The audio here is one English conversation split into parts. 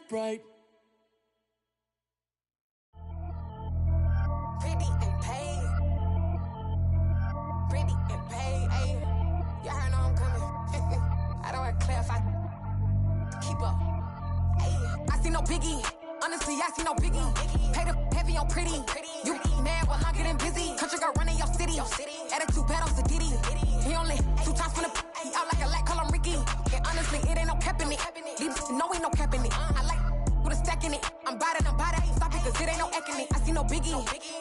bright. Pretty and paid. Pretty and paid. Ayy, y'all heard know I'm coming. I don't want to clarify. Keep up. Ayy, I see no biggie. Honestly, I see no biggie. Pay the heavy on pretty. You mad while I'm getting busy. Country girl running your city. Attitude bad on Diddy. He only 2 times from the he out like a lack, call him Ricky. And honestly, it ain't no cap in it. These no ain't no cap in it. I like with a stack in it. I'm bout it. Stop it, cause it ain't no acting it. I see no biggie.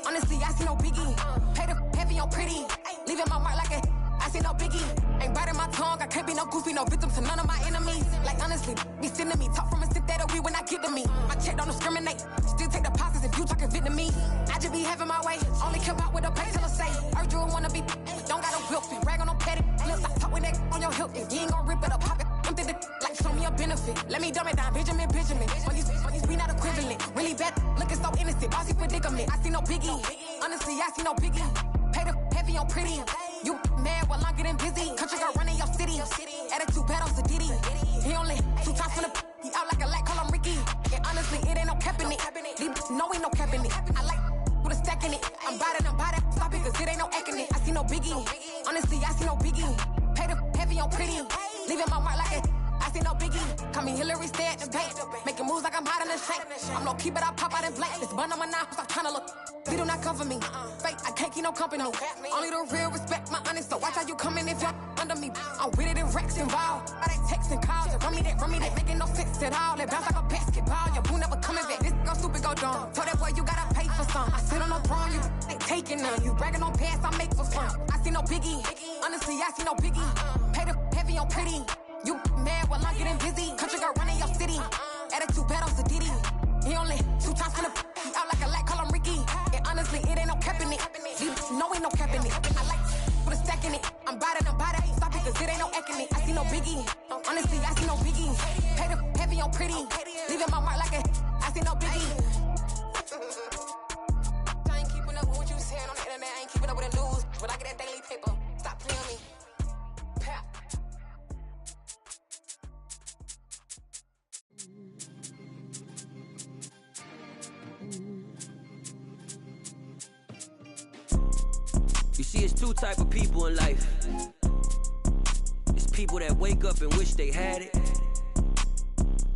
Honestly, I see no biggie. Pay the heavy on pretty. Leaving my mark like a I see no biggie. Ain't biting my tongue. I can't be no goofy, no victim to none of my enemies. Like honestly, be sending me talk from a sip that a weed when I get to me. My check don't discriminate. Still take deposits if you talking Vietnamese. I just be having my way. Only care about what the pay till I say. Urge you wanna be. Don't got a whip. Rag on no petty. Flips. I talk with that on your hip. You ain't gon' rip it or pop it. Empty the like show me a benefit. Let me dumb it down. Benjamin. When these we not equivalent. Really bad. Looking so innocent. Bossy predicament. I see no biggie. Honestly, I see no biggie. Pay the heavy on pretty. You mad while I'm getting busy. Country girl running your city. Attitude bad on Diddy. He only 2 times from the he out like a lack, call him Ricky. And honestly, it ain't no cap in it. No ain't no cap in it. I like with a stack in it. I'm bout it. Stop it, cause it ain't no acting it. I see no biggie. Honestly, I see no biggie. Pay the heavy on pretty. Leaving my mark like a I see no biggie. Call me Hillary, stay at the bank. Making moves like I'm hot in the shank. I'm low key, but I pop out in blank. This bun on my knife, stop trying to look. They do not cover me. Fake, I can't keep no company. Only the real respect my honest. So watch how you coming if y'all under me. I'm with it in Rex involved. I they text and calls. Run me that. Making no sense at all. They bounce like a basketball. Your boo never coming back. This go stupid, go dumb. Told that boy you gotta pay for some. I sit on no throne, you ain't taking none. You bragging on pants, I make for fun. I see no biggie. Honestly, I see no biggie. Pay the heavy on pretty. You mad while I'm getting busy. Country girl running your city. Attitude bad on Diddy. He only 2 times from the he out like a lack, call him Ricky. And honestly, it ain't no cap in it. No ain't no cap in it. I like with a stack in it. I'm bout it. Stop it, cause it ain't no acting it. I see no biggie. Honestly, I see no biggie. Pay the heavy on pretty. Leaving my mark like a I see no biggie. I ain't keeping up with what you saying on the internet. I ain't keeping up with the news. But I get that daily paper. Stop playing me. Pap. You see, it's 2 type of people in life. It's people that wake up and wish they had it.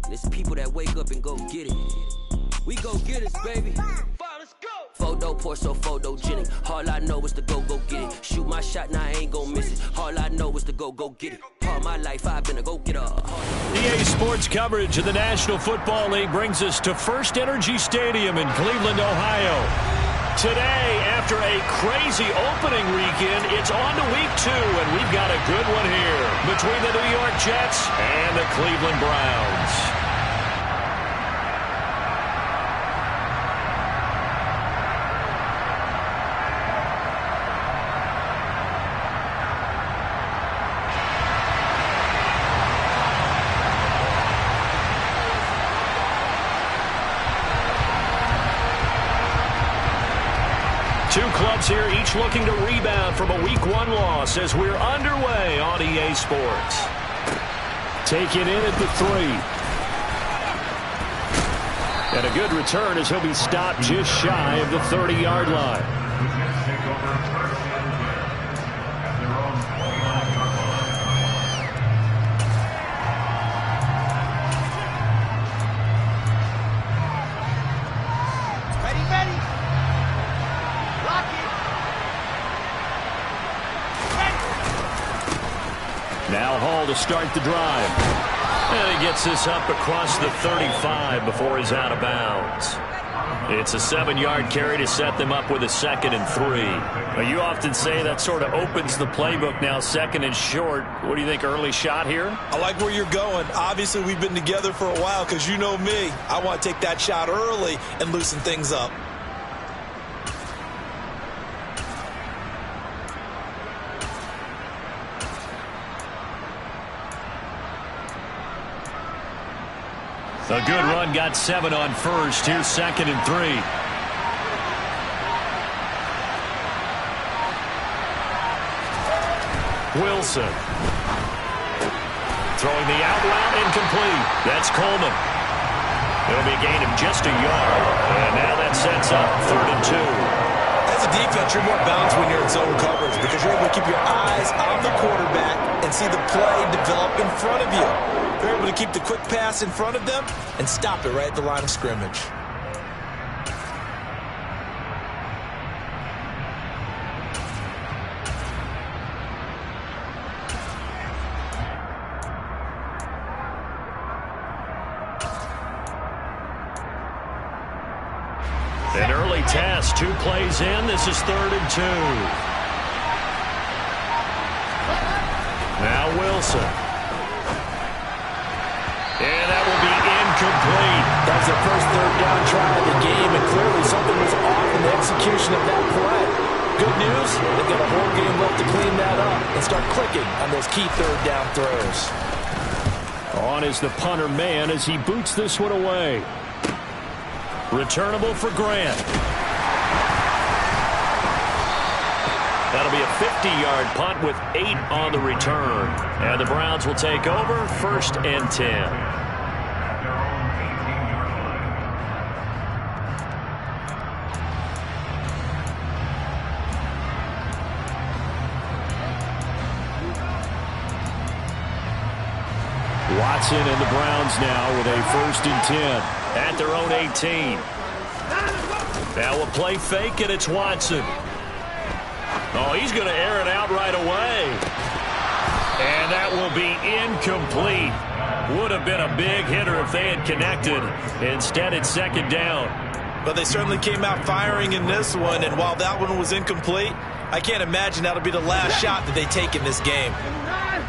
And it's people that wake up and go get it. We go get it, baby. Let's go. Photo pour so photogenic. All I know is to go get it. Shoot my shot, now I ain't gon' miss it. All I know is to go get it. All my life I've been a go-getter. EA Sports coverage of the National Football League brings us to First Energy Stadium in Cleveland, Ohio. Today, after a crazy opening weekend, it's on to week 2, and we've got a good one here between the New York Jets and the Cleveland Browns. Two clubs here, each looking to rebound from a Week 1 loss as we're underway on EA Sports. Taken in at the 3. And a good return as he'll be stopped just shy of the 30-yard line. Now Hall to start the drive. And he gets this up across the 35 before he's out of bounds. It's a 7-yard carry to set them up with a 2nd and 3. Well, you often say that sort of opens the playbook now, 2nd and short. What do you think, early shot here? I like where you're going. Obviously, we've been together for a while because you know me. I want to take that shot early and loosen things up. A good run, got 7 on first. Here's 2nd and 3. Wilson. Throwing the out route incomplete. That's Coleman. It'll be a gain of just a yard. And now that sets up 3rd and 2. As a defense, you're more balanced when you're in zone coverage because you're able to keep your eyes on the quarterback and see the play develop in front of you. You're able to keep the quick pass in front of them and stop it right at the line of scrimmage. An early test, 2 plays in. This is 3rd and 2. Now Wilson. And that will be incomplete. That was their first 3rd down try of the game, and clearly something was off in the execution of that play. Good news, they've got a whole game left to clean that up and start clicking on those key 3rd down throws. On is the punter man as he boots this one away. Returnable for Grant. That'll be a 50-yard punt with 8 on the return. And the Browns will take over 1st and 10. Watson and the Browns now with a 1st and 10 at their own 18. Now a play fake, and it's Watson. Oh, he's going to air it out right away. And that will be incomplete. Would have been a big hitter if they had connected. Instead, it's 2nd down. But they certainly came out firing in this one, and while that one was incomplete, I can't imagine that'll be the last shot that they take in this game.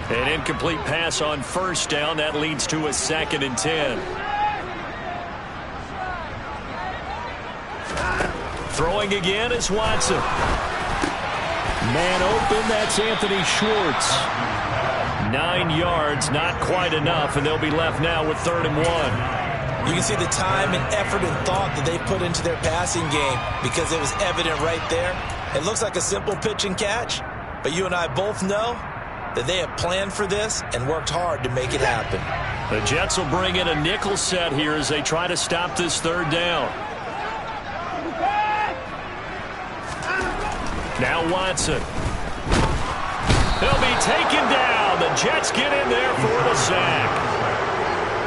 An incomplete pass on 1st down. That leads to a 2nd and 10. Throwing again is Watson. Man open, that's Anthony Schwartz. 9 yards, not quite enough, and they'll be left now with 3rd and 1. You can see the time and effort and thought that they put into their passing game because it was evident right there. It looks like a simple pitch and catch, but you and I both know that they have planned for this and worked hard to make it happen. The Jets will bring in a nickel set here as they try to stop this 3rd down. Now Watson. He'll be taken down. The Jets get in there for the sack.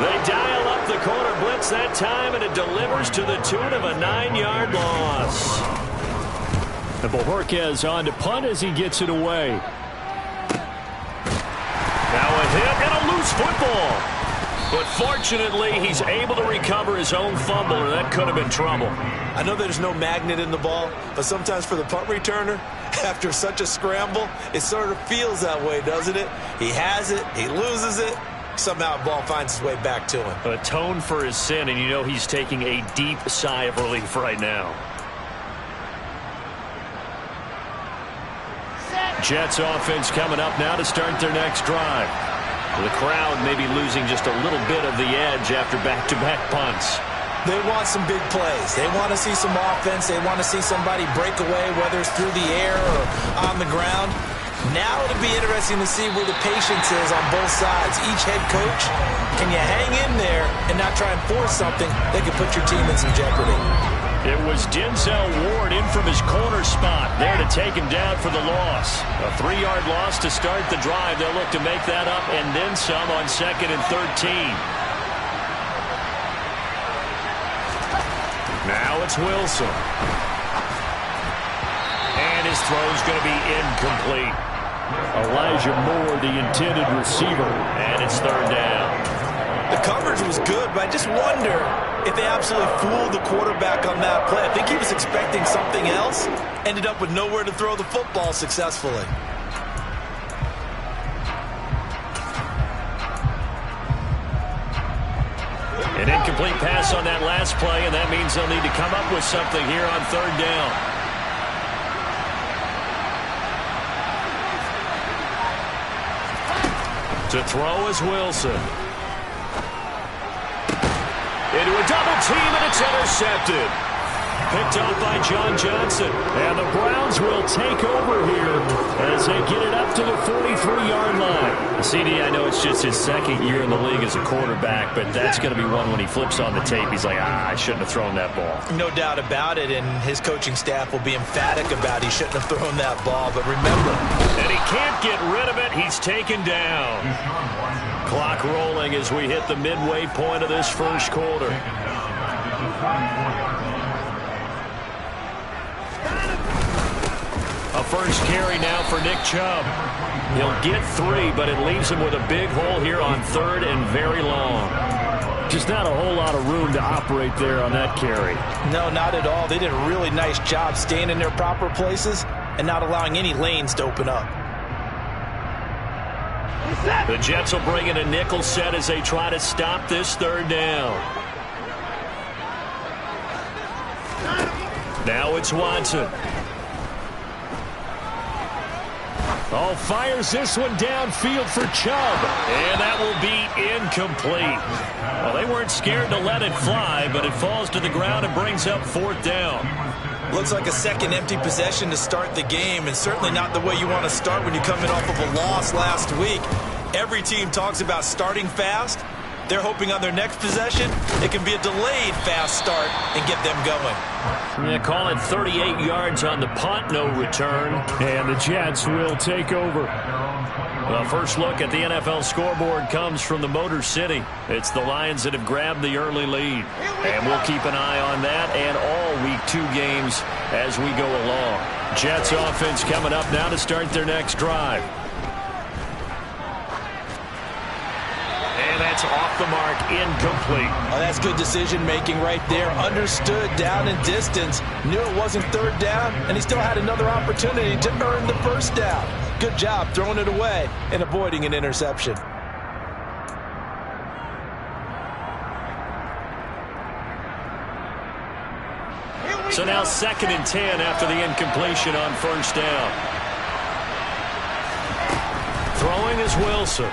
They dial up the corner blitz that time, and it delivers to the tune of a 9-yard loss. And Bojorquez on to punt as he gets it away. Now a hit and a loose football. But fortunately, he's able to recover his own fumble, or that could have been trouble. I know there's no magnet in the ball, but sometimes for the punt returner, after such a scramble, it sort of feels that way, doesn't it? He has it, he loses it, somehow the ball finds its way back to him. Atone for his sin, and you know he's taking a deep sigh of relief right now. Jets offense coming up now to start their next drive. The crowd may be losing just a little bit of the edge after back-to-back punts. They want some big plays. They want to see some offense. They want to see somebody break away, whether it's through the air or on the ground. Now it'll be interesting to see where the patience is on both sides. Each head coach, can you hang in there and not try and force something that could put your team in some jeopardy? It was Denzel Ward in from his corner spot there to take him down for the loss. A 3-yard loss to start the drive. They'll look to make that up and then some on 2nd and 13. Now it's Wilson. And his throw's going to be incomplete. Elijah Moore, the intended receiver, and it's 3rd down. The coverage was good, but I just wonder if they absolutely fooled the quarterback on that play. I think he was expecting something else, ended up with nowhere to throw the football successfully. An incomplete pass on that last play, and that means they'll need to come up with something here on 3rd down. To throw is Wilson. Into a double team, and it's intercepted. Picked off by John Johnson. And the Browns will take over here as they get it up to the 43-yard line. CD, I know it's just his second year in the league as a quarterback, but that's going to be one when he flips on the tape. He's like, I shouldn't have thrown that ball. No doubt about it, and his coaching staff will be emphatic about he shouldn't have thrown that ball. But remember, and he can't get rid of it. He's taken down. Clock rolling as we hit the midway point of this first quarter. A first carry now for Nick Chubb. He'll get 3, but it leaves him with a big hole here on 3rd and very long. Just not a whole lot of room to operate there on that carry. No, not at all. They did a really nice job staying in their proper places and not allowing any lanes to open up. The Jets will bring in a nickel set as they try to stop this 3rd down. Now it's Watson. Oh, fires this one downfield for Chubb. And that will be incomplete. Well, they weren't scared to let it fly, but it falls to the ground and brings up 4th down. Looks like a second empty possession to start the game, and certainly not the way you want to start when you're coming off of a loss last week. Every team talks about starting fast. They're hoping on their next possession it can be a delayed fast start and get them going. Yeah, call it 38 yards on the punt, no return. And the Jets will take over. The first look at the NFL scoreboard comes from the Motor City. It's the Lions that have grabbed the early lead. And we'll keep an eye on that and all Week 2 games as we go along. Jets offense coming up now to start their next drive. And that's off the mark, incomplete. Oh, that's good decision-making right there. Understood down and distance. Knew it wasn't 3rd down, and he still had another opportunity to earn the first down. Good job throwing it away and avoiding an interception. So now 2nd and 10 after the incompletion on first down. Throwing is Wilson.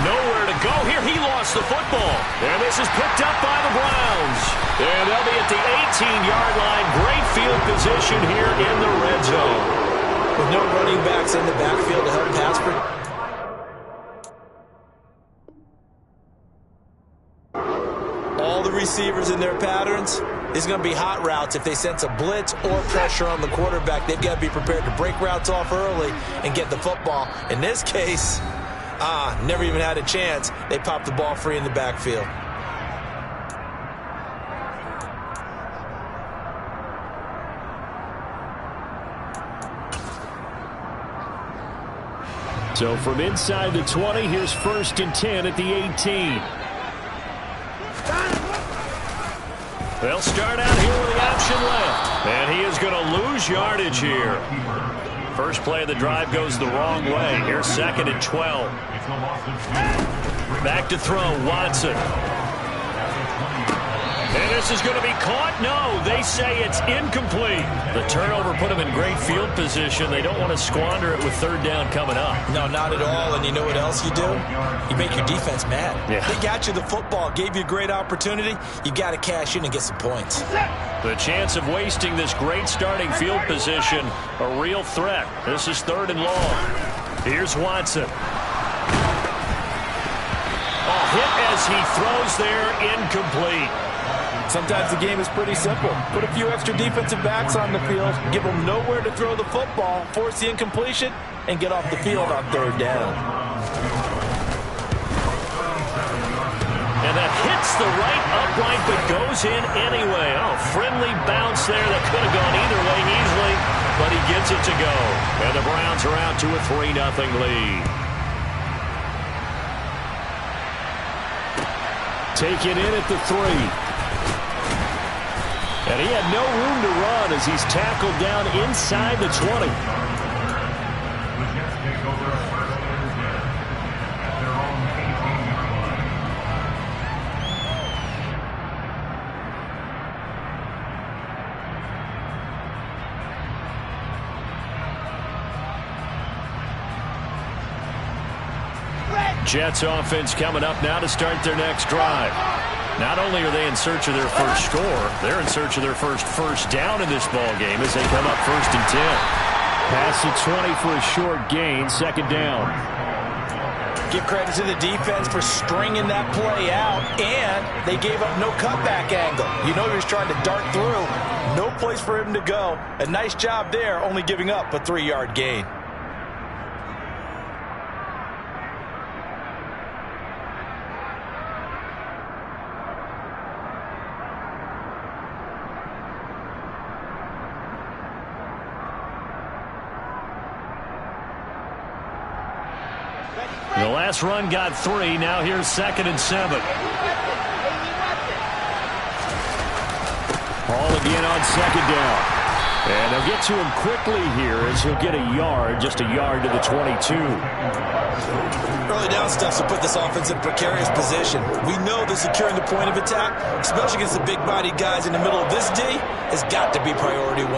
Nowhere to go here. He lost the football. And this is picked up by the Browns. And they'll be at the 18-yard line. Great field position here in the red zone. With no running backs in the backfield to help pass for all the receivers in their patterns. It's going to be hot routes. If they sense a blitz or pressure on the quarterback, they've got to be prepared to break routes off early and get the football. In this case, never even had a chance. They popped the ball free in the backfield. So from inside the 20, here's 1st and 10 at the 18. They'll start out here with the option left. And he is going to lose yardage here. First play of the drive goes the wrong way. Here's 2nd and 12. Back to throw, Watson. And this is going to be caught. No, they say it's incomplete. The turnover put them in great field position. They don't want to squander it with 3rd down coming up. No, not at all. And you know what else you do? You make your defense mad. Yeah. They got you the football, gave you a great opportunity. You got to cash in and get some points. The chance of wasting this great starting field position, a real threat. This is 3rd and long. Here's Watson. A hit as he throws there, incomplete. Sometimes the game is pretty simple. Put a few extra defensive backs on the field, give them nowhere to throw the football, force the incompletion, and get off the field on 3rd down. And that hits the right upright but goes in anyway. Oh, friendly bounce there that could have gone either way easily, but he gets it to go. And the Browns are out to a 3-0 lead. Taken in at the 3. And he had no room to run as he's tackled down inside the 20. Jets offense coming up now to start their next drive. Not only are they in search of their first score, they're in search of their first down in this ball game as they come up 1st and 10. Pass to 20 for a short gain, 2nd down. Give credit to the defense for stringing that play out, and they gave up no cutback angle. You know he was trying to dart through. No place for him to go. A nice job there, only giving up a 3-yard gain. The last run got 3. Now here's 2nd and 7. Ball again on 2nd down. And they'll get to him quickly here as he'll get a yard, just a yard to the 22. Early down stuff to put this offense in precarious position. We know that securing the point of attack, especially against the big-bodied guys in the middle of this D, has got to be priority 1.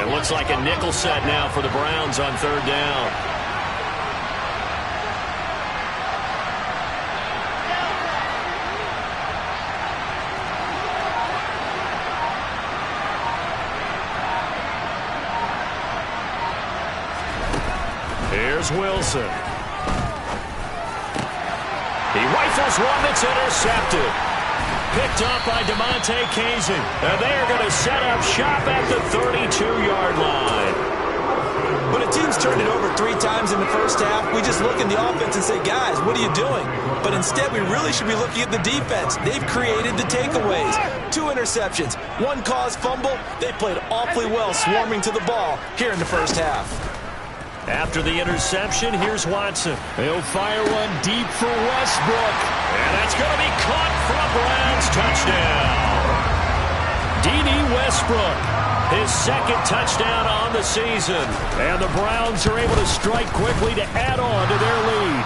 It looks like a nickel set now for the Browns on 3rd down. Here's Wilson. He rifles one that's intercepted. Picked up by DeMonte Kazin. And they're going to set up shop at the 32-yard line. When a team's turned it over 3 times in the first half, we just look in the offense and say, guys, what are you doing? But instead, we really should be looking at the defense. They've created the takeaways. 2 interceptions, 1 caused fumble. They played awfully well swarming to the ball here in the first half. After the interception, here's Watson. They'll fire one deep for Westbrook. And that's going to be caught for a Browns touchdown. D.D. Westbrook, his 2nd touchdown on the season. And the Browns are able to strike quickly to add on to their lead.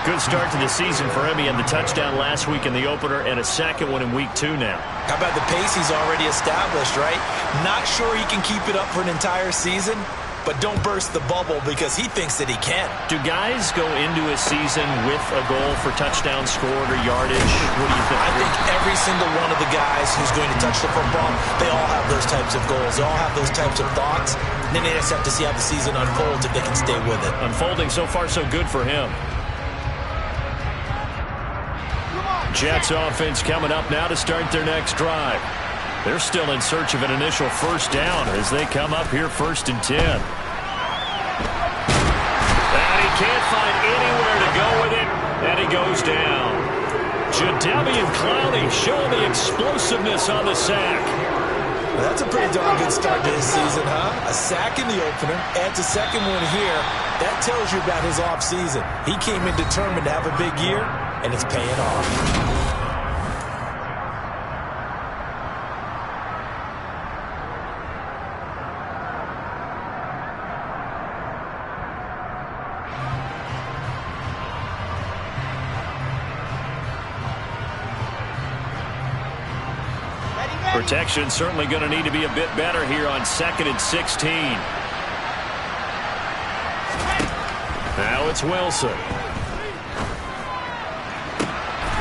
Good start to the season for him. He had the touchdown last week in the opener and a 2nd one in week 2 now. How about the pace he's already established, right? Not sure he can keep it up for an entire season, but don't burst the bubble because he thinks that he can. Do guys go into a season with a goal for touchdown scored or yardage? What do you think? I think every single one of the guys who's going to touch the football, they all have those types of goals. They all have those types of thoughts. And then they just have to see how the season unfolds if they can stay with it. Unfolding so far so good for him. Jets offense coming up now to start their next drive. They're still in search of an initial 1st down as they come up here 1st and 10. And he can't find anywhere to go with it, and he goes down. Jadeveon Clowney showing the explosiveness on the sack. Well, that's a pretty darn good start to his season, huh? A sack in the opener, adds a 2nd one here. That tells you about his offseason. He came in determined to have a big year, and it's paying off. Protection certainly going to need to be a bit better here on 2nd and 16. Now it's Wilson.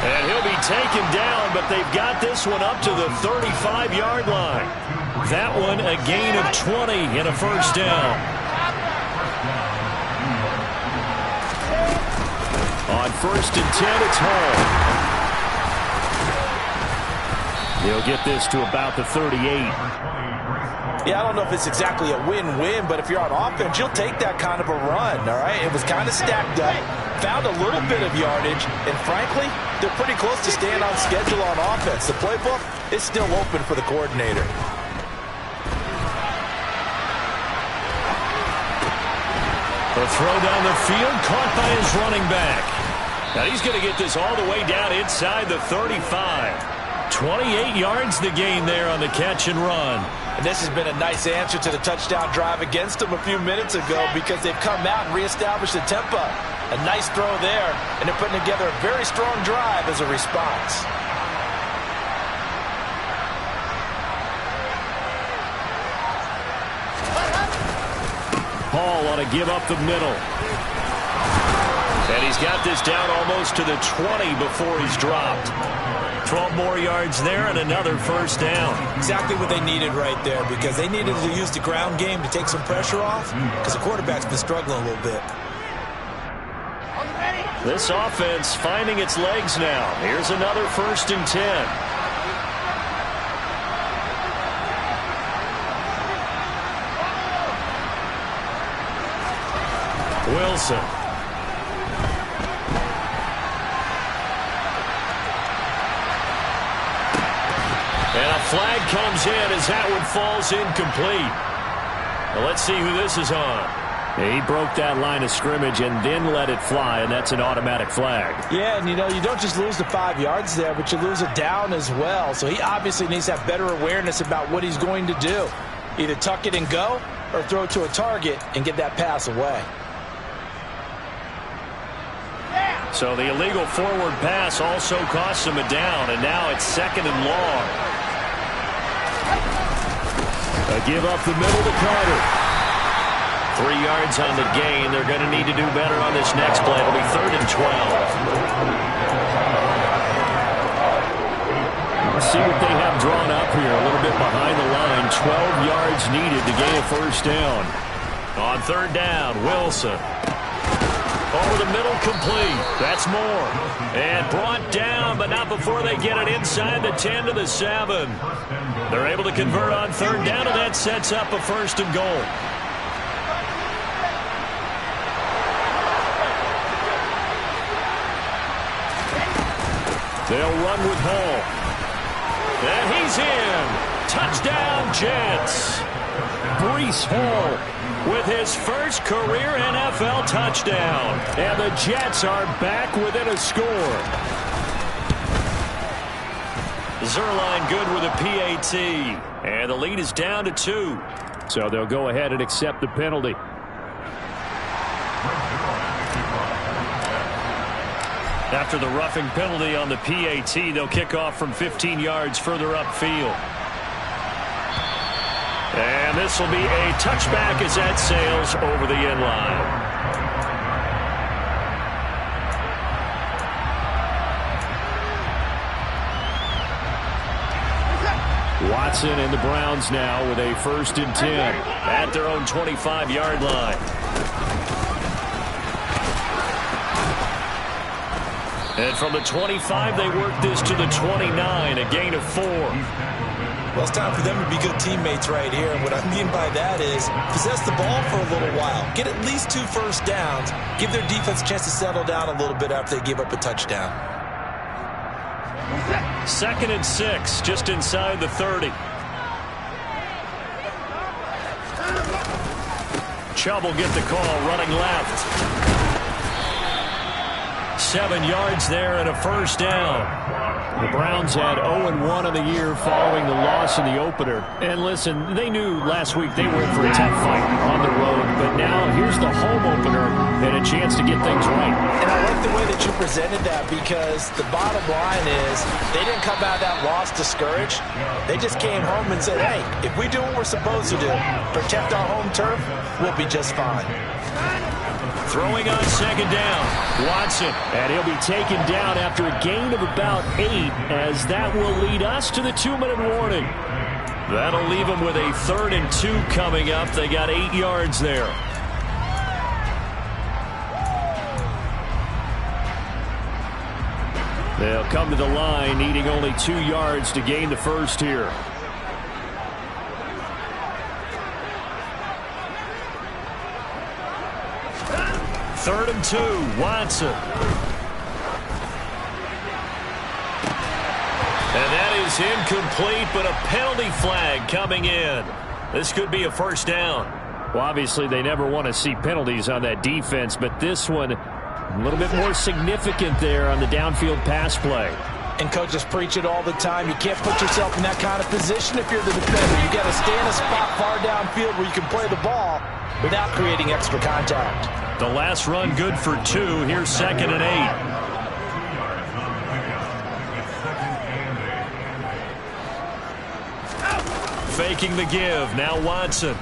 And he'll be taken down, but they've got this one up to the 35-yard line. That one a gain of 20 and a 1st down. On 1st and 10, it's Hall. They'll get this to about the 38. Yeah, I don't know if it's exactly a win-win, but if you're on offense, you'll take that kind of a run, all right? It was kind of stacked up, found a little bit of yardage, and frankly, they're pretty close to staying on schedule on offense. The playbook is still open for the coordinator. A throw down the field, caught by his running back. Now he's going to get this all the way down inside the 35. 28 yards the gain there on the catch and run. And this has been a nice answer to the touchdown drive against them a few minutes ago because they've come out and reestablished the tempo. A nice throw there, and they're putting together a very strong drive as a response. Hall ought to give up the middle. And he's got this down almost to the 20 before he's dropped. 12 more yards there and another first down. Exactly what they needed right there, because they needed to use the ground game to take some pressure off, because the quarterback's been struggling a little bit. This offense finding its legs now. Here's another 1st and 10. Wilson. And a flag comes in as that one falls incomplete. Well, let's see who this is on. He broke that line of scrimmage and then let it fly, and that's an automatic flag. Yeah, and you don't just lose the 5 yards there, but you lose it down as well. So he obviously needs to have better awareness about what he's going to do. Either tuck it and go or throw it to a target and get that pass away. So the illegal forward pass also costs him a down, and now it's 2nd and long. A give up the middle to Carter. 3 yards on the gain. They're going to need to do better on this next play. It'll be 3rd and 12. Let's see what they have drawn up here. A little bit behind the line. 12 yards needed to gain a first down. On 3rd down, Wilson. Over the middle, complete. That's more. And brought down, but not before they get it inside the 10 to the 7. They're able to convert on 3rd down, and that sets up a 1st and goal. They'll run with Hall. And he's in. Touchdown, Jets. Breece Hall with his first career NFL touchdown. And the Jets are back within a score. Zuerlein good with a PAT. And the lead is down to 2. So they'll go ahead and accept the penalty. After the roughing penalty on the PAT, they'll kick off from 15 yards further upfield. And this will be a touchback as that sails over the end line. Watson and the Browns now with a 1st and 10 at their own 25-yard line. And from the 25, they work this to the 29, a gain of 4. Well, it's time for them to be good teammates right here. And what I mean by that is possess the ball for a little while. Get at least 2 first downs. Give their defense a chance to settle down a little bit after they give up a touchdown. 2nd and 6, just inside the 30. Chubb will get the call, running left. 7 yards there and a first down. The Browns had 0-1 in the year following the loss in the opener. And listen, they knew last week they were in for a tough fight on the road. But now here's the home opener and a chance to get things right. And I like the way that you presented that, because the bottom line is they didn't come out of that loss discouraged. They just came home and said, hey, if we do what we're supposed to do, protect our home turf, we'll be just fine. Throwing on 2nd down, Watson. And he'll be taken down after a gain of about 8, as that will lead us to the 2-minute warning. That'll leave them with a 3rd and 2 coming up. They got 8 yards there. They'll come to the line, needing only 2 yards to gain the first here. Third and 2, Watson. And that is incomplete, but a penalty flag coming in. This could be a first down. Well, obviously, they never want to see penalties on that defense, but this one a little bit more significant there on the downfield pass play. And coaches preach it all the time. You can't put yourself in that kind of position if you're the defender. You got to stay in a spot far downfield where you can play the ball without creating extra contact. The last run good for 2. Here's 2nd and 8. Faking the give. Now Watson.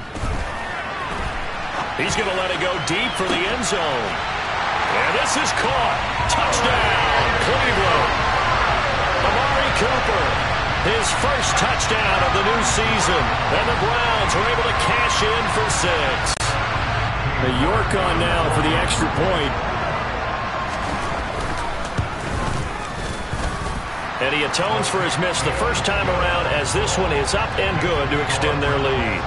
He's going to let it go deep for the end zone. And this is caught. Touchdown, Cleveland. Amari Cooper, his first touchdown of the new season. And the Browns are able to cash in for 6. The York on now for the extra point. And he atones for his miss the first time around as this one is up and good to extend their lead.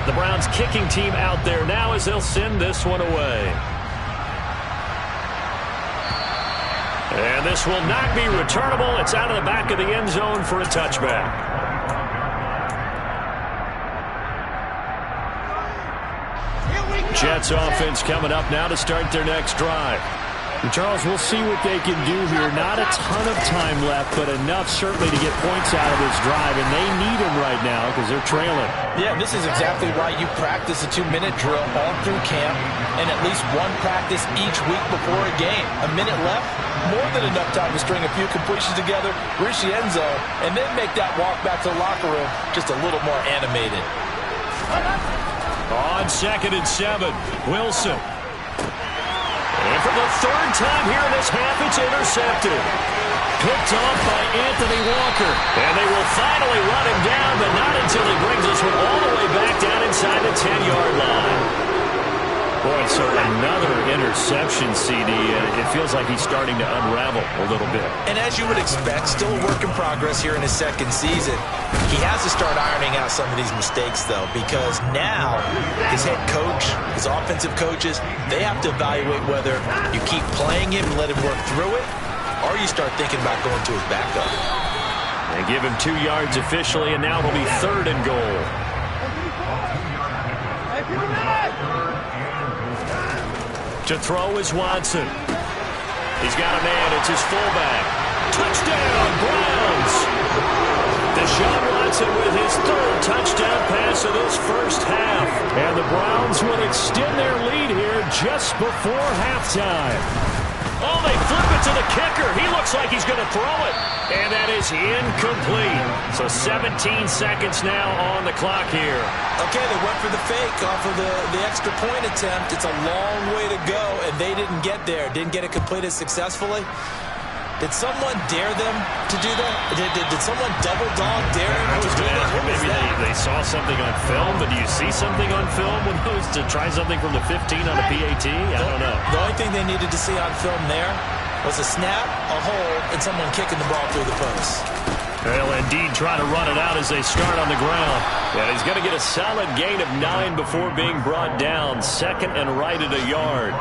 The Browns kicking team out there now as they'll send this one away. And this will not be returnable. It's out of the back of the end zone for a touchback. Jets offense coming up now to start their next drive. And Charles, we'll see what they can do here. Not a ton of time left, but enough certainly to get points out of this drive, and they need them right now because they're trailing. Yeah, this is exactly why you practice a 2-minute drill all through camp and at least one practice each week before a game. A minute left, more than enough time to string a few completions together, reach the end zone, and then make that walk back to the locker room just a little more animated. On 2nd and 7, Wilson. And for the third time here in this half, it's intercepted. Picked off by Anthony Walker. And they will finally run him down, but not until he brings this one all the way back down inside the 10-yard line. Boy, so another interception, CD. It feels like he's starting to unravel a little bit. And as you would expect, still a work in progress here in his second season. He has to start ironing out some of these mistakes, though, because now his head coach, his offensive coaches, they have to evaluate whether you keep playing him and let him work through it, or you start thinking about going to his backup. They give him 2 yards officially, and now it'll be 3rd and goal. To throw is Watson. He's got a man. It's his fullback. Touchdown, Browns! Deshaun Watson with his 3rd touchdown pass of this first half. And the Browns will extend their lead here just before halftime. Oh, they flip it to the kicker. He looks like he's going to throw it. And that is incomplete. So 17 seconds now on the clock here. Okay, they went for the fake off of the extra point attempt. It's a long way to go, and they didn't get there. Didn't get it completed successfully. Did someone dare them to do that? Did someone double dog dare them to do that? Maybe they saw something on film, but do you see something on film when it was to try something from the 15 on a PAT? I don't know. The only thing they needed to see on film there was a snap, a hold, and someone kicking the ball through the post. They'll indeed try to run it out as they start on the ground. And he's going to get a solid gain of 9 before being brought down. 2nd and right at a yard.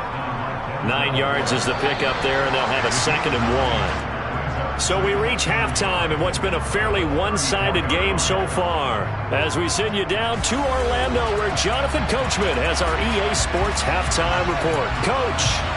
9 yards is the pickup there, and they'll have a 2nd and 1. So we reach halftime in what's been a fairly one-sided game so far. As we send you down to Orlando, where Jonathan Coachman has our EA Sports halftime report. Coach.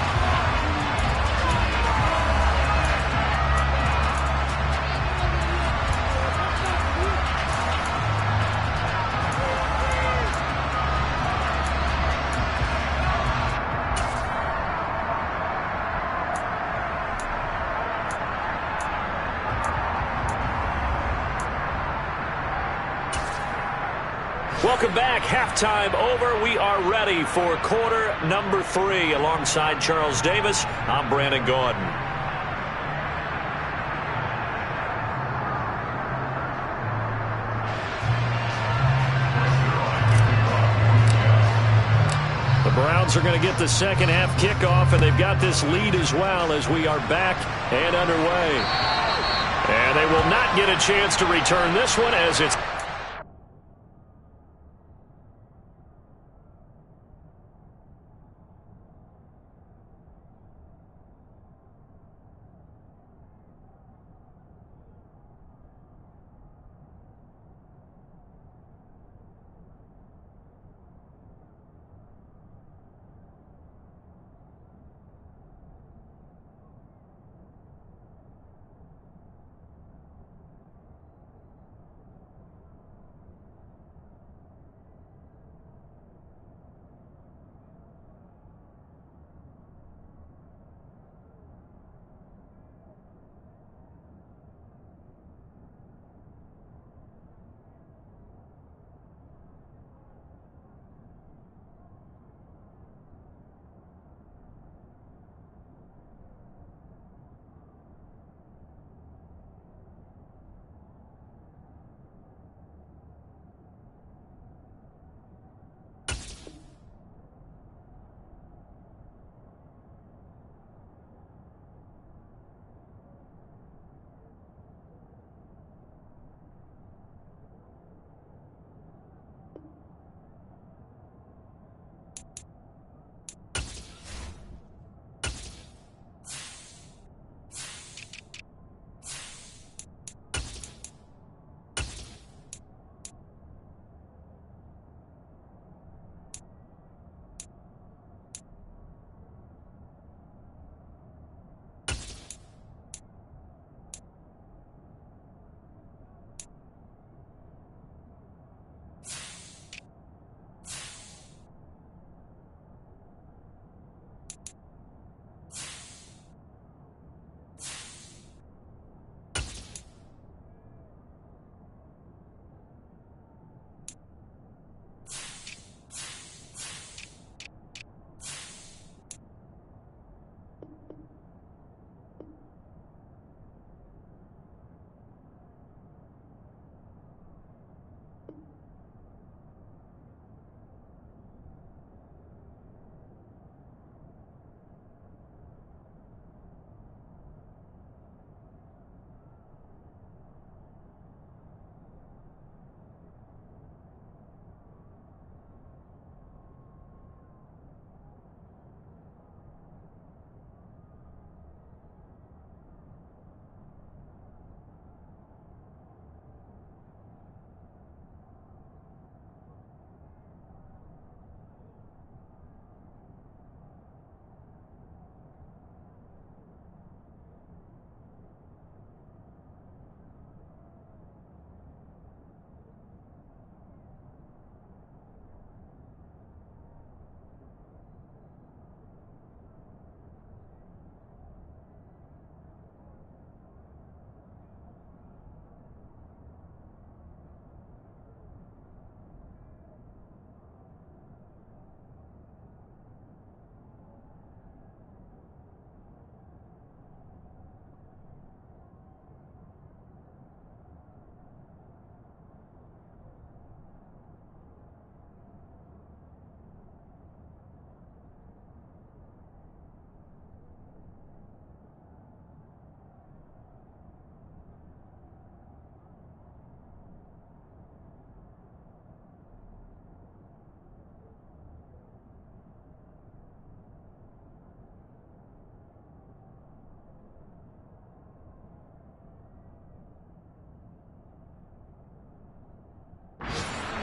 Welcome back. Halftime over. We are ready for quarter number 3. Alongside Charles Davis, I'm Brandon Gaudin. The Browns are going to get the second half kickoff, and they've got this lead as well as we are back and underway. And they will not get a chance to return this one as it's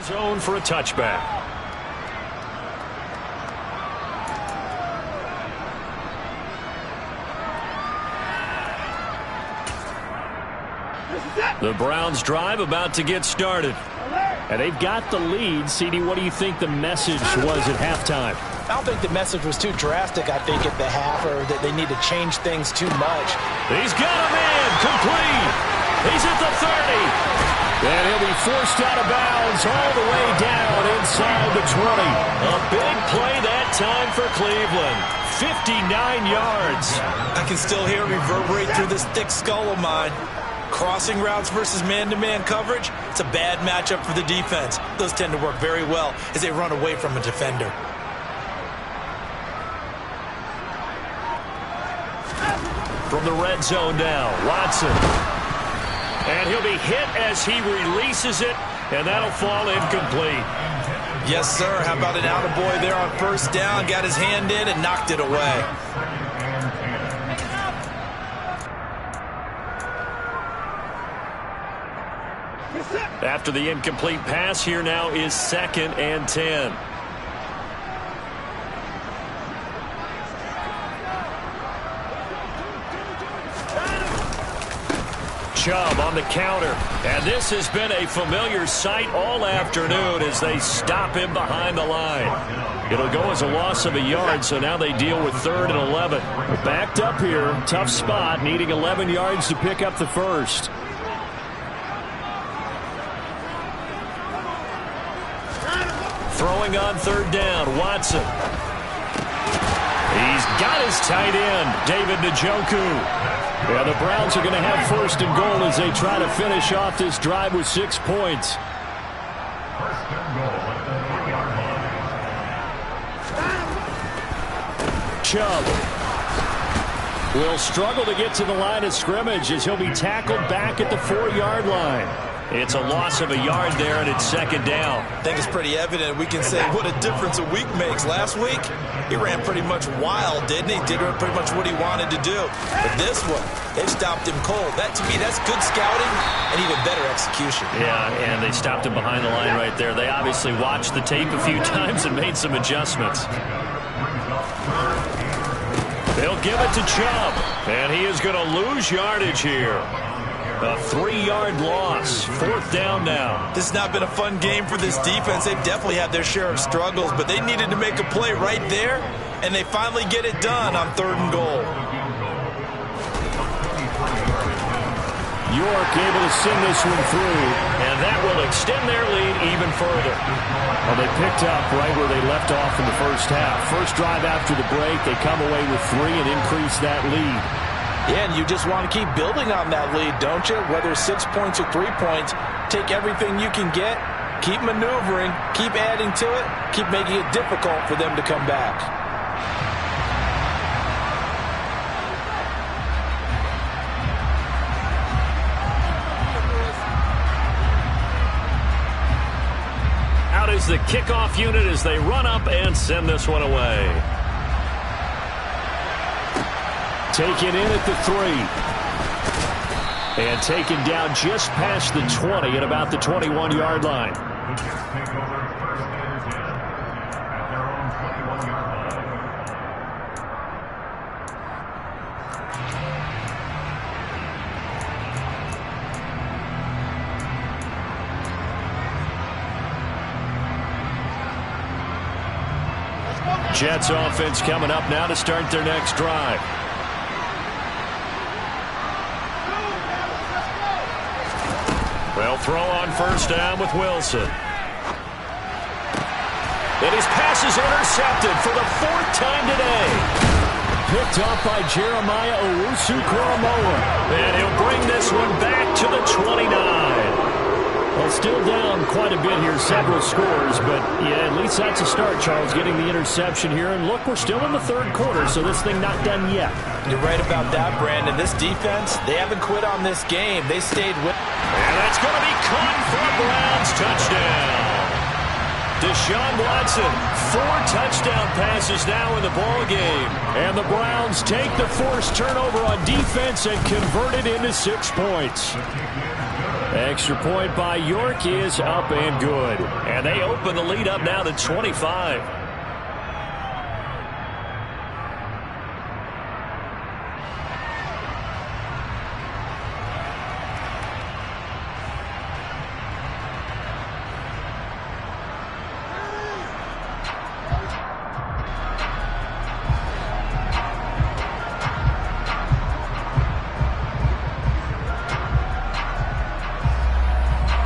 Zone for a touchback. The Browns drive about to get started. And they've got the lead. CD, what do you think the message was at halftime? I don't think the message was too drastic, I think, at the half, or that they need to change things too much. He's got a man complete. He's at the 30. And he'll be forced out of bounds all the way down inside the 20. A big play that time for Cleveland. 59 yards. I can still hear it reverberate through this thick skull of mine. Crossing routes versus man-to-man coverage, it's a bad matchup for the defense. Those tend to work very well as they run away from a defender. From the red zone now, Watson. And he'll be hit as he releases it, and that'll fall incomplete. Yes, sir. How about an attaboy there on first down? Got his hand in and knocked it away. After the incomplete pass, here now is 2nd and 10. Chubb on the counter. And this has been a familiar sight all afternoon as they stop him behind the line. It'll go as a loss of a yard, so now they deal with 3rd and 11. Backed up here. Tough spot, needing 11 yards to pick up the first. Throwing on 3rd down, Watson. He's got his tight end, David Njoku. Yeah, the Browns are going to have 1st and goal as they try to finish off this drive with 6 points. Chubb will struggle to get to the line of scrimmage as he'll be tackled back at the 4-yard line. It's a loss of a yard there, and it's 2nd down. I think it's pretty evident. We can say what a difference a week makes. Last week, he ran pretty much wild, didn't he? Did pretty much what he wanted to do. But this one, they've stopped him cold. That, to me, that's good scouting and even better execution. Yeah, and they stopped him behind the line right there. They obviously watched the tape a few times and made some adjustments. They'll give it to Chubb, and he is going to lose yardage here. A 3-yard loss. 4th down now. This has not been a fun game for this defense. They've definitely had their share of struggles, but they needed to make a play right there, and they finally get it done on 3rd and goal. York able to send this one through, and that will extend their lead even further. Well, they picked up right where they left off in the first half. First drive after the break, they come away with 3 and increase that lead. Yeah, and you just want to keep building on that lead, don't you? Whether 6 points or 3 points, take everything you can get, keep maneuvering, keep adding to it, keep making it difficult for them to come back. Out is the kickoff unit as they run up and send this one away. Taken in at the 3. And taken down just past the 20 at about the 21-yard line. Jets offense coming up now to start their next drive. They'll throw on first down with Wilson. And his pass is intercepted for the 4th time today. Picked off by Jeremiah Owusu-Koramoah. And he'll bring this one back to the 29. Well, still down quite a bit here, several scores, but yeah, at least that's a start, Charles, getting the interception here. And look, we're still in the 3rd quarter, so this thing not done yet. You're right about that, Brandon. This defense, they haven't quit on this game. They stayed with. And that's going to be caught for a Browns touchdown. Deshaun Watson, 4 touchdown passes now in the ball game. And the Browns take the forced turnover on defense and convert it into 6 points. Extra point by York is up and good. And they open the lead up now to 25.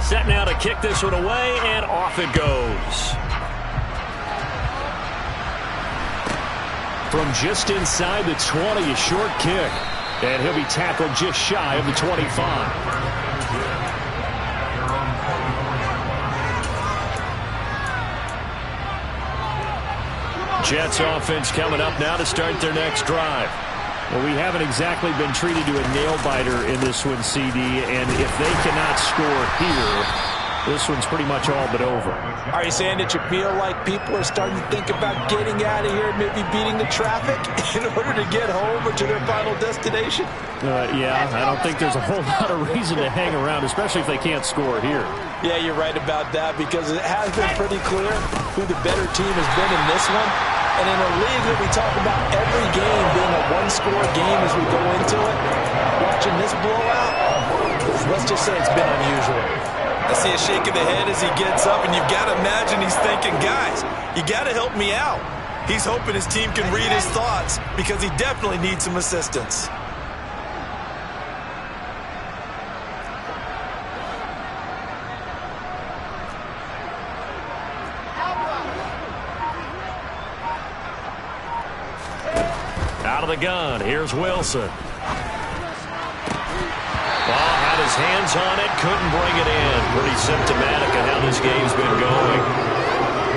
Set now to kick this one away, and off it goes. From just inside the 20, a short kick. And he'll be tackled just shy of the 25. Jets offense coming up now to start their next drive. Well, we haven't exactly been treated to a nail-biter in this one, CD, and if they cannot score here, this one's pretty much all but over. Are you saying that you feel like people are starting to think about getting out of here, maybe beating the traffic in order to get home or to their final destination? Yeah, I don't think there's a whole lot of reason to hang around, especially if they can't score here. Yeah, you're right about that, because it has been pretty clear who the better team has been in this one. And in a league that we talk about every game being a one-score game as we go into it, watching this blowout, let's just say it's been unusual. I see a shake of the head as he gets up, and you've got to imagine he's thinking, guys, you got to help me out. He's hoping his team can read his thoughts because he definitely needs some assistance. Out of the gun, here's Wilson. Ball had his hands on it, couldn't bring it in. Pretty symptomatic of how this game's been going.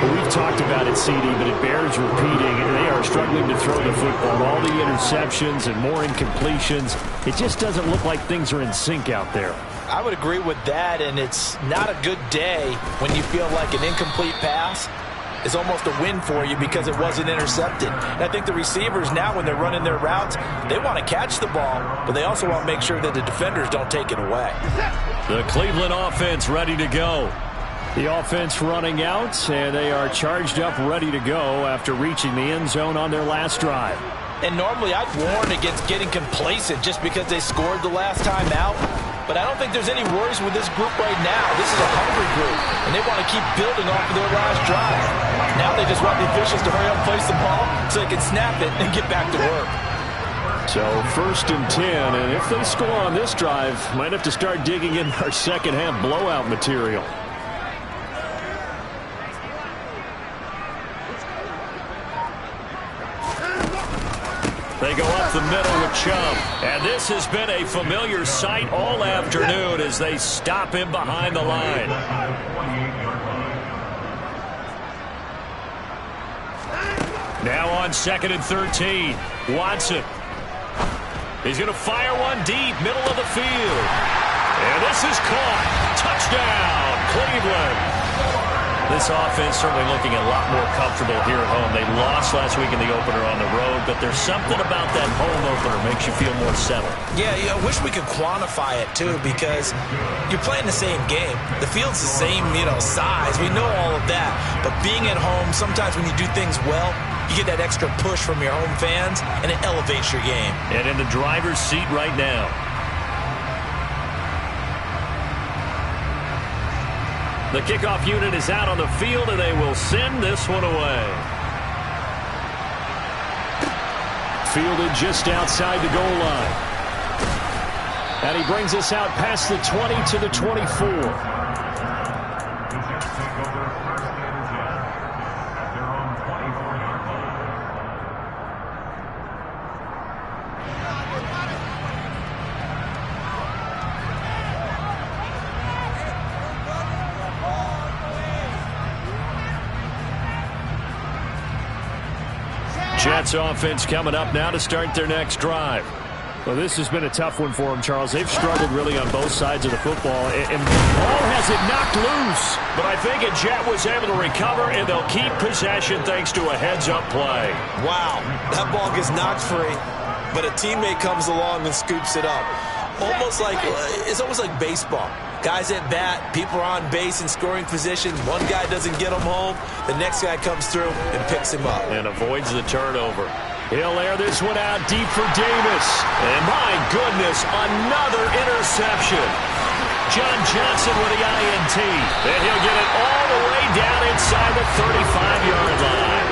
Well, we've talked about it, CD, but it bears repeating. They are struggling to throw the football. All the interceptions and more incompletions. It just doesn't look like things are in sync out there. I would agree with that, and it's not a good day when you feel like an incomplete pass is almost a win for you because it wasn't intercepted. And I think the receivers now, when they're running their routes, they want to catch the ball, but they also want to make sure that the defenders don't take it away. The Cleveland offense ready to go. The offense running out, and they are charged up, ready to go after reaching the end zone on their last drive. And normally I'd warn against getting complacent just because they scored the last time out. But I don't think there's any worries with this group right now. This is a hungry group, and they want to keep building off of their last drive. Now they just want the officials to hurry up and place the ball so they can snap it and get back to work. So 1st and 10, and if they score on this drive, might have to start digging in our second half blowout material. They go up the middle with Chubb. And this has been a familiar sight all afternoon as they stop him behind the line. Now on 2nd and 13. Watson. He's going to fire one deep, middle of the field. And this is caught. Touchdown, Cleveland. This offense certainly looking a lot more comfortable here at home. They lost last week in the opener on the road, but there's something about that home opener makes you feel more settled. Yeah, I wish we could quantify it, too, because you're playing the same game. The field's the same, size. We know all of that. But being at home, sometimes when you do things well, you get that extra push from your home fans, and it elevates your game. And in the driver's seat right now. The kickoff unit is out on the field, and they will send this one away. Fielded just outside the goal line. And he brings us out past the 20 to the 24. Jets offense coming up now to start their next drive. Well, this has been a tough one for them, Charles. They've struggled really on both sides of the football, and Ball has it knocked loose. But I think a Jet was able to recover, and they'll keep possession thanks to a heads-up play. Wow, that ball gets knocked free, but a teammate comes along and scoops it up. It's almost like baseball. Guys at bat, people are on base in scoring position. One guy doesn't get him home. The next guy comes through and picks him up. And avoids the turnover. He'll air this one out deep for Davis. And my goodness, another interception. John Johnson with the INT. And he'll get it all the way down inside the 35-yard line.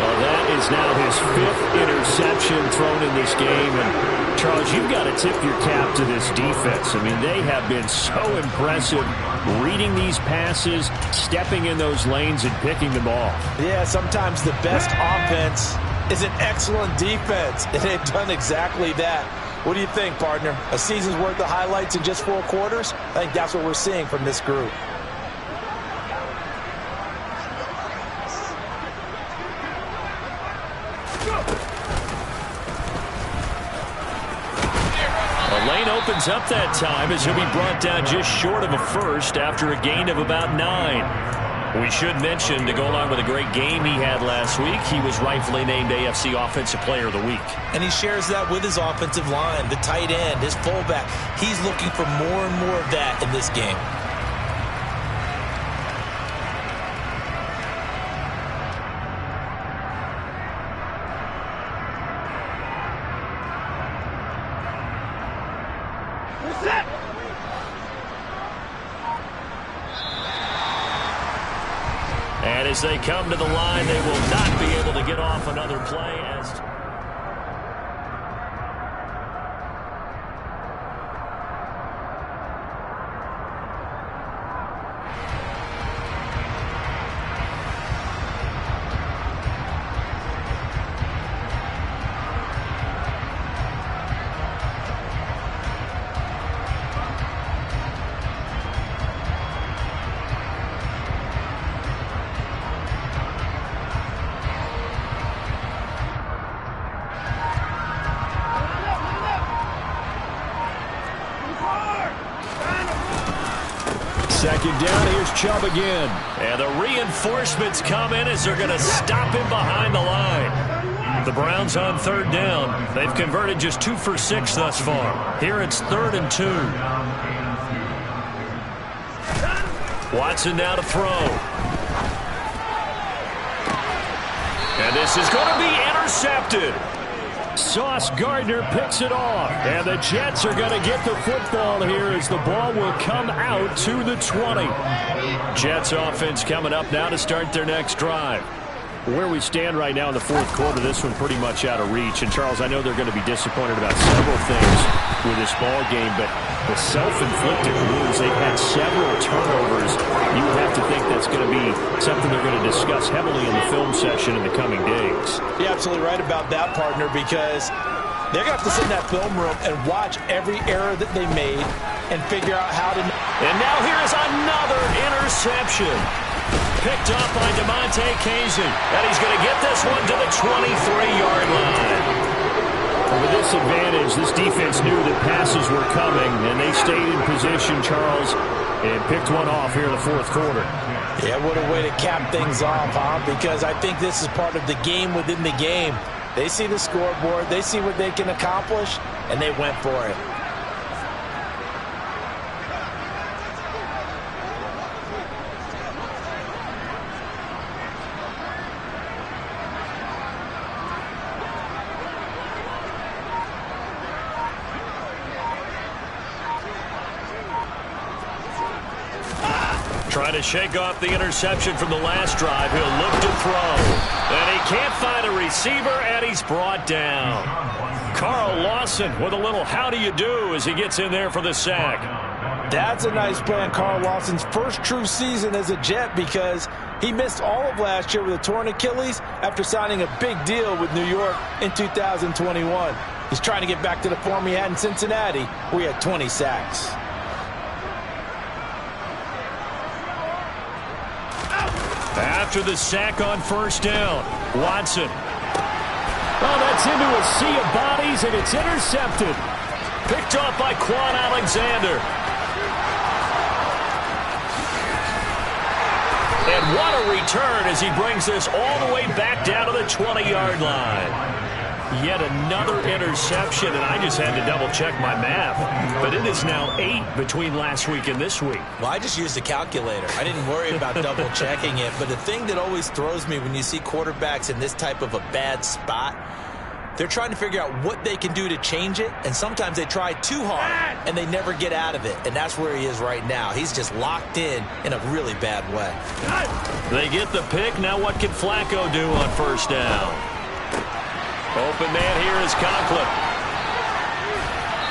Well, that is now his 5th interception thrown in this game. And, Charles, you've got to tip your cap to this defense. I mean, they have been so impressive reading these passes, stepping in those lanes, and picking them off. Yeah, sometimes the best offense is an excellent defense, and they've done exactly that. What do you think, partner? A season's worth of highlights in just 4 quarters? I think that's what we're seeing from this group. The lane opens up that time as he'll be brought down just short of a first after a gain of about 9. We should mention, to go along with a great game he had last week, he was rightfully named AFC Offensive Player of the Week. And he shares that with his offensive line, the tight end, his fullback. He's looking for more and more of that in this game. And as they come to the line, they will not be able to get off another play as... Second down, here's Chubb again. And the reinforcements come in as they're going to stop him behind the line. The Browns on 3rd down. They've converted just 2 for 6 thus far. Here it's 3rd and 2. Watson now to throw. And this is going to be intercepted. Sauce Gardner picks it off. And the Jets are going to get the football here as the ball will come out to the 20. Jets offense coming up now to start their next drive. Where we stand right now in the 4th quarter, this one pretty much out of reach. And, Charles, I know they're going to be disappointed about several things with this ball game, but the self-inflicted wounds, they've had several turnovers. You would have to think that's going to be something they're going to discuss heavily in the film session in the coming days. You're absolutely right about that, partner, because they're going to have to sit in that film room and watch every error that they made and figure out how to... And now here's another interception. Picked up by DeMonte Casey. And he's going to get this one to the 23-yard line. With this advantage, this defense knew that passes were coming, and they stayed in position, Charles, and picked one off here in the 4th quarter. Yeah, what a way to cap things off, huh? Because I think this is part of the game within the game. They see the scoreboard, they see what they can accomplish, and they went for it. Trying to shake off the interception from the last drive. He'll look to throw. And he can't find a receiver, and he's brought down. Carl Lawson with a little how do you do as he gets in there for the sack. That's a nice play on Carl Lawson's first true season as a Jet, because he missed all of last year with a torn Achilles after signing a big deal with New York in 2021. He's trying to get back to the form he had in Cincinnati, where he had 20 sacks. After the sack on 1st down, Watson. Oh, that's into a sea of bodies, and it's intercepted. Picked off by Quan Alexander. And what a return as he brings this all the way back down to the 20-yard line. Yet another interception, and I just had to double-check my math. But it is now 8 between last week and this week. Well, I just used a calculator. I didn't worry about double-checking it. But the thing that always throws me when you see quarterbacks in this type of a bad spot, they're trying to figure out what they can do to change it, and sometimes they try too hard, and they never get out of it. And that's where he is right now. He's just locked in a really bad way. They get the pick. Now what can Flacco do on first down? Open man here is Conklin.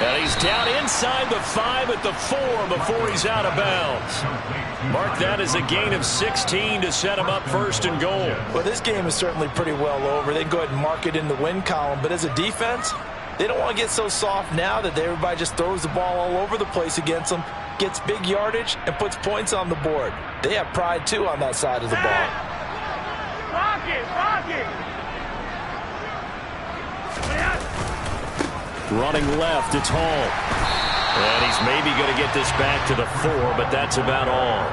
And he's down inside the 5 at the 4 before he's out of bounds. Mark that as a gain of 16 to set him up first and goal. Well, this game is certainly pretty well over. They can go ahead and mark it in the win column. But as a defense, they don't want to get so soft now that everybody just throws the ball all over the place against them, gets big yardage, and puts points on the board. They have pride, too, on that side of the ball. Running left, it's Hall. And he's maybe going to get this back to the 4, but that's about all.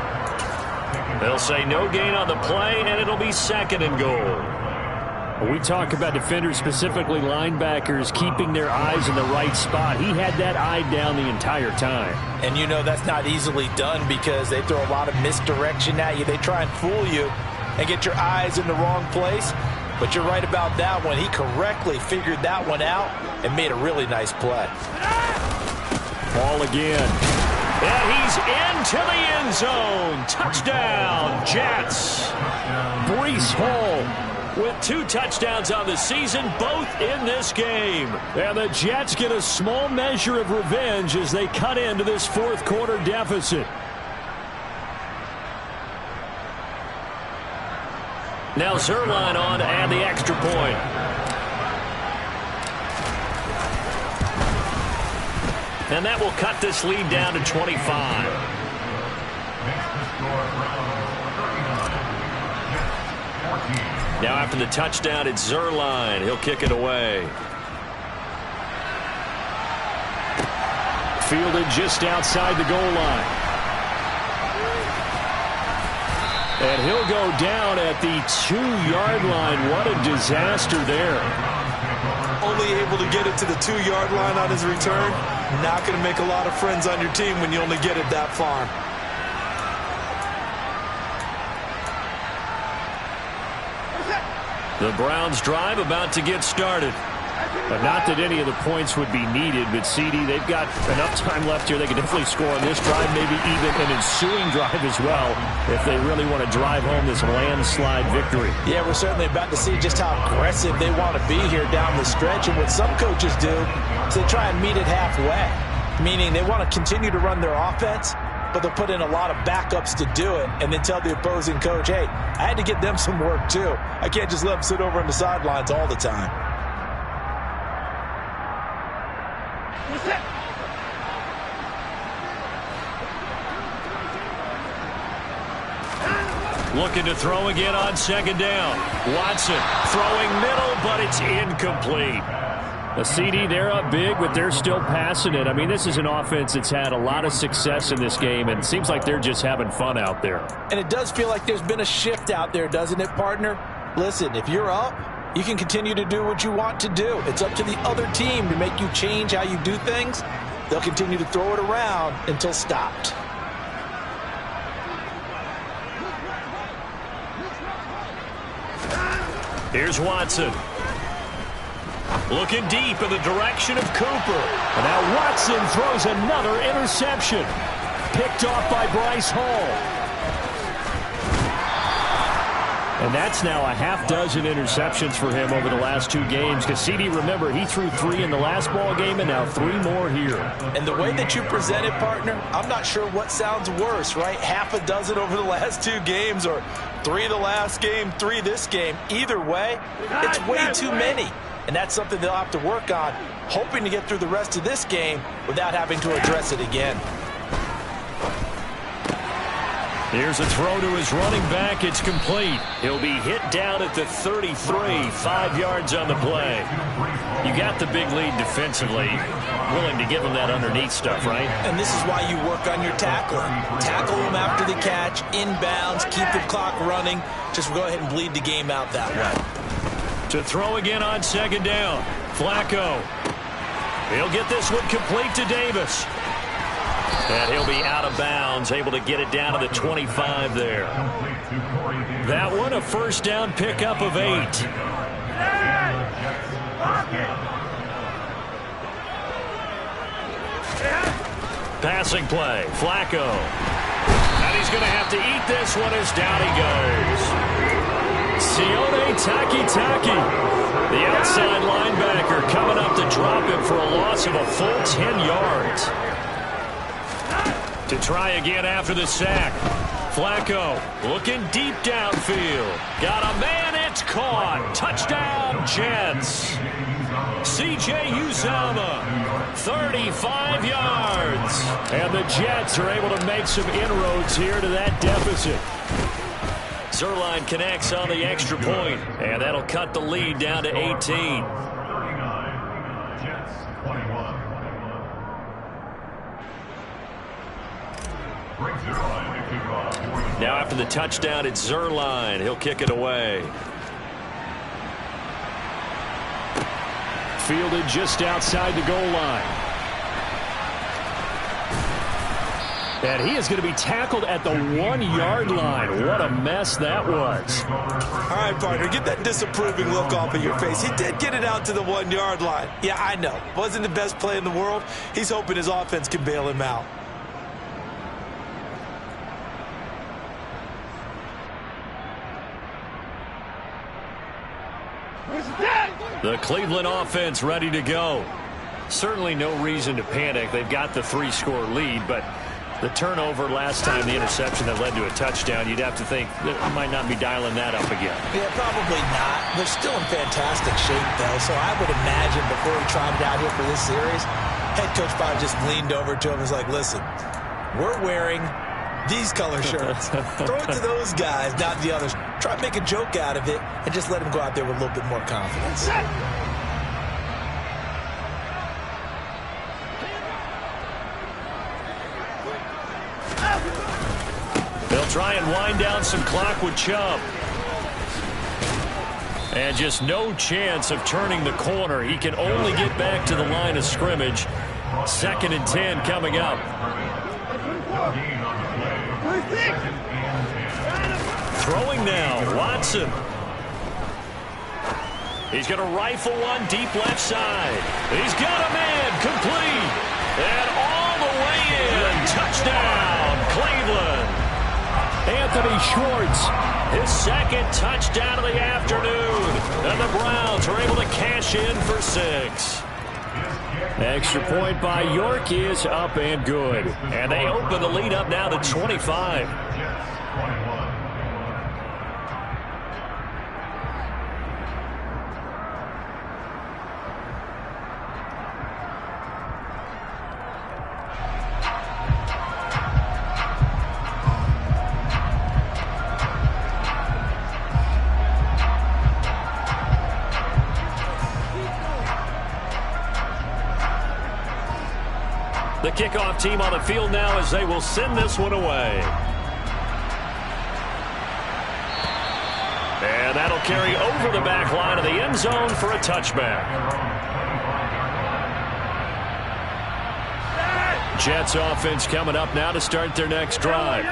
They'll say no gain on the play, and it'll be second and goal. We talk about defenders, specifically linebackers, keeping their eyes in the right spot. He had that eye down the entire time. And you know that's not easily done because they throw a lot of misdirection at you. They try and fool you and get your eyes in the wrong place. But you're right about that one. He correctly figured that one out and made a really nice play. Ball again. And he's into the end zone. Touchdown, Jets. Breece Hall with 2 touchdowns on the season, both in this game. And the Jets get a small measure of revenge as they cut into this fourth quarter deficit. Now Zuerlein on to add the extra point. And that will cut this lead down to 25. Now after the touchdown, it's Zuerlein. He'll kick it away. Fielded just outside the goal line. And he'll go down at the 2-yard line. What a disaster there. Only able to get it to the 2-yard line on his return. Not going to make a lot of friends on your team when you only get it that far. The Browns drive about to get started. But not that any of the points would be needed, but CD, they've got enough time left here. They can definitely score on this drive, maybe even an ensuing drive as well, if they really want to drive home this landslide victory. Yeah, we're certainly about to see just how aggressive they want to be here down the stretch. And what some coaches do is they try and meet it halfway, meaning they want to continue to run their offense, but they'll put in a lot of backups to do it and then tell the opposing coach, hey, I had to get them some work too. I can't just let them sit over on the sidelines all the time. Looking to throw again on second down. Watson throwing middle, but it's incomplete. The CD, they're up big, but they're still passing it. I mean, this is an offense that's had a lot of success in this game, and it seems like they're just having fun out there. And it does feel like there's been a shift out there, doesn't it, partner? Listen, if you're up, you can continue to do what you want to do. It's up to the other team to make you change how you do things. They'll continue to throw it around until stopped. Here's Watson. Looking deep in the direction of Cooper. And now Watson throws another interception. Picked off by Bryce Hall. And that's now a half dozen interceptions for him over the last 2 games. Because CD, remember, he threw 3 in the last ball game and now 3 more here. And the way that you present it, partner, I'm not sure what sounds worse, right? Half a dozen over the last 2 games or 3 the last game, 3 this game. Either way, it's way too many. And that's something they'll have to work on, hoping to get through the rest of this game without having to address it again. Here's a throw to his running back. It's complete. He'll be hit down at the 33, 5 yards on the play. You got the big lead defensively. Willing to give him that underneath stuff, right? And this is why you work on your tackling. Tackle him after the catch, inbounds, keep the clock running. Just go ahead and bleed the game out that way. To throw again on second down. Flacco. He'll get this one complete to Davis. And he'll be out of bounds, able to get it down to the 25 there. That one, a first down pickup of 8. Passing play, Flacco. And he's going to have to eat this one as down he goes. Sione Takitaki, the outside linebacker, coming up to drop him for a loss of a full 10 yards. To try again after the sack. Flacco looking deep downfield. Got a man, it's caught. Touchdown, Jets. C.J. Uzomah, 35 yards. And the Jets are able to make some inroads here to that deficit. Zuerlein connects on the extra point, and that'll cut the lead down to 18. Now after the touchdown, it's Zuerlein. He'll kick it away. Fielded just outside the goal line. And he is going to be tackled at the 1-yard line. What a mess that was. All right, partner, get that disapproving look off of your face. He did get it out to the 1-yard line. Yeah, I know. Wasn't the best play in the world. He's hoping his offense can bail him out. The Cleveland offense ready to go. Certainly no reason to panic. They've got the 3-score lead, but the turnover last time, the interception that led to a touchdown, you'd have to think that might not be dialing that up again. Yeah, probably not. They're still in fantastic shape, though, so I would imagine before he tried it out here for this series, head coach probably just leaned over to him and was like, listen, we're wearing these color shirts. Throw it to those guys, not the others. Try to make a joke out of it and just let him go out there with a little bit more confidence. They'll try and wind down some clock with Chubb. And just no chance of turning the corner. He can only get back to the line of scrimmage. 2nd and 10 coming up. Throwing now, Watson. He's going to rifle one deep left side. He's got a man, complete. And all the way in. Touchdown, Cleveland. Anthony Schwartz, his 2nd touchdown of the afternoon. And the Browns are able to cash in for 6. Extra point by York is up and good. And they open the lead up now to 25. The kickoff team on the field now as they will send this one away. And that'll carry over the back line of the end zone for a touchback. Jets offense coming up now to start their next drive.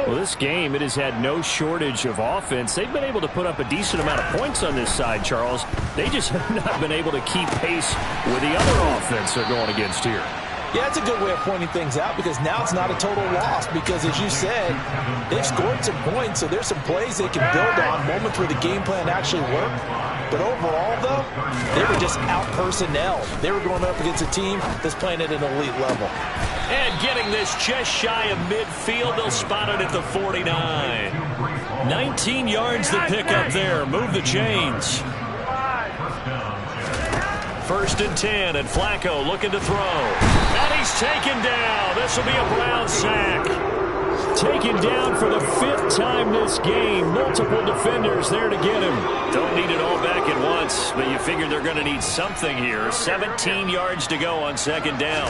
Well, this game, it has had no shortage of offense. They've been able to put up a decent amount of points on this side, Charles. They just have not been able to keep pace with the other offense they're going against here. Yeah, it's a good way of pointing things out because now it's not a total loss because, as you said, they've scored some points, so there's some plays they can build on, moments where the game plan actually worked. But overall, though, they were just out-personnelled. They were going up against a team that's playing at an elite level. And getting this just shy of midfield, they'll spot it at the 49. 19 yards to pick up there. Move the chains. 1st and 10, and Flacco looking to throw. And he's taken down. This will be a Brown sack. Taken down for the 5th time this game. Multiple defenders there to get him. Don't need it all back at once, but you figure they're going to need something here. 17 yards to go on 2nd down.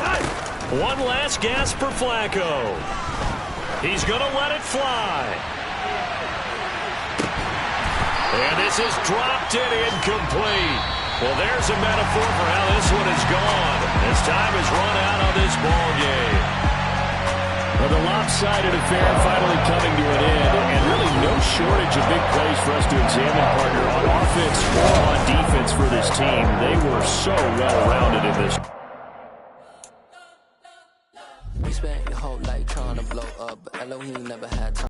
One last gasp for Flacco. He's going to let it fly. And this is dropped in incomplete. Well, there's a metaphor for how this one is gone. As time has run out on this ball game. Well, the lopsided affair finally coming to an end, and really no shortage of big plays for us to examine, partner, on offense or on defense for this team. They were so well-rounded in this. We spent your whole life trying to blow up, but Elohim never had time.